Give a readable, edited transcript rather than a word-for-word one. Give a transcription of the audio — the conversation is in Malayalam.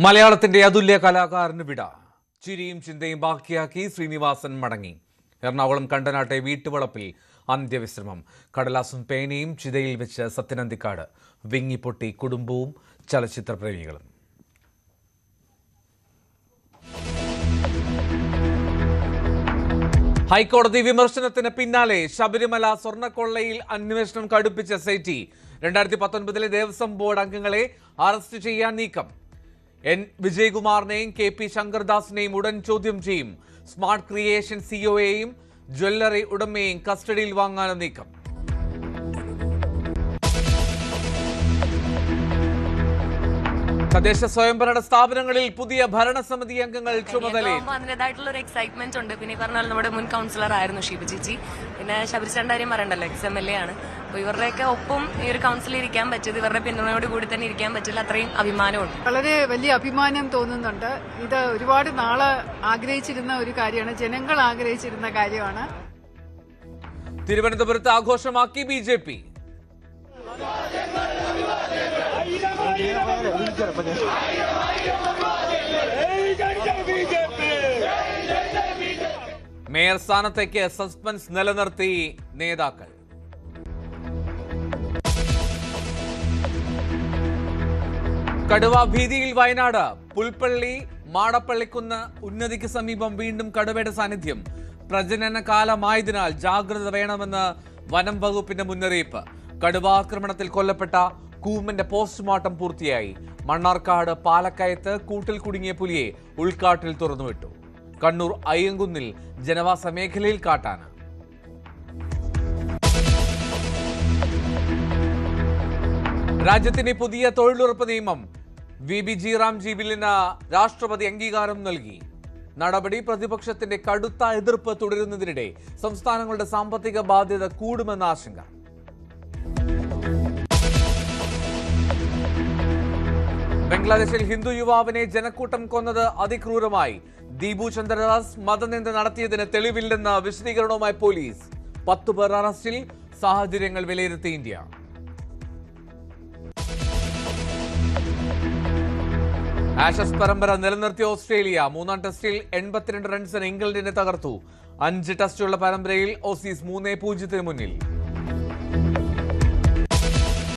മലയാളത്തിന്റെ അതുല്യ കലാകാരന് വിട. ചിരിയും ചിന്തയും ബാക്കിയാക്കി ശ്രീനിവാസൻ മടങ്ങി. എറണാകുളം കണ്ടനാട്ടെ വീട്ടുവളപ്പിൽ അന്ത്യവിശ്രമം. കടലാസും പേനയും ചിതയിൽ വെച്ച് സത്യനന്ദിക്കാട്. വിങ്ങിപ്പൊട്ടി കുടുംബവും ചലച്ചിത്ര പ്രേമികളും. ഹൈക്കോടതി വിമർശനത്തിന് പിന്നാലെ ശബരിമല സ്വർണ്ണക്കൊള്ളയിൽ അന്വേഷണം കടുപ്പിച്ച SIT. 2019 ദേവസ്വം ബോർഡ് അംഗങ്ങളെ അറസ്റ്റ് ചെയ്യാൻ നീക്കം. N. വിജയകുമാറിനെയും KP ശങ്കർദാസിനെയും ഉടൻ ചോദ്യം ചെയ്യും. സ്മാർട്ട് ക്രിയേഷൻ CEOയെയും ജ്വല്ലറി ഉടമയെയും കസ്റ്റഡിയിൽ വാങ്ങാനും നീക്കം. തദ്ദേശ സ്വയംഭരണ സ്ഥാപനങ്ങളിൽ പുതിയ ഭരണസമിതി അംഗങ്ങൾ ചുമതലയിൽ. അതിൻ്റെതായിട്ടുള്ള ഒരു എക്സൈറ്റ്മെന്റ് ഉണ്ട്. പിന്നെ പറഞ്ഞാൽ നമ്മുടെ മുൻ കൗൺസിലർ ആയിരുന്നു ഷീബ ചേച്ചി. പിന്നെ ശബരിചന്ദ് കാര്യം പറയണ്ടല്ലോ, XMLA ആണ്. അപ്പോൾ ഇവരുടെയൊക്കെ ഒപ്പം ഈ ഒരു കൗൺസിലിൽ ഇരിക്കാൻ പറ്റിയത്, ഇവരുടെ പിന്തുണയോട് കൂടി തന്നെ ഇരിക്കാൻ പറ്റില്ല, അത്രയും അഭിമാനമുണ്ട്. വളരെ വലിയ അഭിമാനം തോന്നുന്നുണ്ട്. ഇത് ഒരുപാട് നാളെ ആഗ്രഹിച്ചിരുന്ന ഒരു കാര്യമാണ്, ജനങ്ങൾ ആഗ്രഹിച്ചിരുന്ന കാര്യമാണ്. തിരുവനന്തപുരത്ത് ആഘോഷമാക്കി BJP. മേയർ സ്ഥാനത്തേക്ക് സസ്പെൻസ് നിലനിർത്തി നേതാക്കൾ. കടുവ ഭീതിയിൽ വയനാട്. പുൽപ്പള്ളി മാടപ്പള്ളിക്കുന്ന് ഉന്നതിക്ക് സമീപം വീണ്ടും കടുവയുടെ സാന്നിധ്യം. പ്രജനന കാലമായതിനാൽ ജാഗ്രത വേണമെന്ന് വനം വകുപ്പിന്റെ മുന്നറിയിപ്പ്. കടുവാക്രമണത്തിൽ കൊല്ലപ്പെട്ട കൂമ്മന്റെ പോസ്റ്റ്മോർട്ടം പൂർത്തിയായി. മണ്ണാർക്കാട് പാലക്കയത്ത് കൂട്ടിൽ കുടുങ്ങിയ പുലിയെ ഉൾക്കാട്ടിൽ തുറന്നുവിട്ടു. കണ്ണൂർ അയ്യങ്കുന്നിൽ ജനവാസ മേഖലയിൽ കാട്ടാന. രാജ്യത്തിന് പുതിയ തൊഴിലുറപ്പ് നിയമം. VBG റാംജി ബില്ലിന് രാഷ്ട്രപതി അംഗീകാരം നൽകി. നടപടി പ്രതിപക്ഷത്തിന്റെ കടുത്ത എതിർപ്പ് തുടരുന്നതിനിടെ സംസ്ഥാനങ്ങളുടെ സാമ്പത്തിക ബാധ്യത കൂടുമെന്ന ആശങ്ക. ബംഗ്ലാദേശിൽ ഹിന്ദു യുവാവിനെ ജനക്കൂട്ടം കൊന്നത് അതിക്രൂരമായി. ദീപു ചന്ദ്രദാസ് മതനിന്ദ നടത്തിയതിന് തെളിവില്ലെന്ന വിശദീകരണവുമായി പോലീസ്. 10 പേർ അറസ്റ്റിൽ. സാഹചര്യങ്ങൾ വിലയിരുത്തി ഇന്ത്യ. ആഷസ് പരമ്പര നിലനിർത്തിയ ഓസ്ട്രേലിയ. 3-ാം ടെസ്റ്റിൽ 82 റൺസിന് ഇംഗ്ലണ്ടിനെ തകർത്തു. 5 ടെസ്റ്റുള്ള പരമ്പരയിൽ ഓസീസ് 3-0 മുന്നിൽ.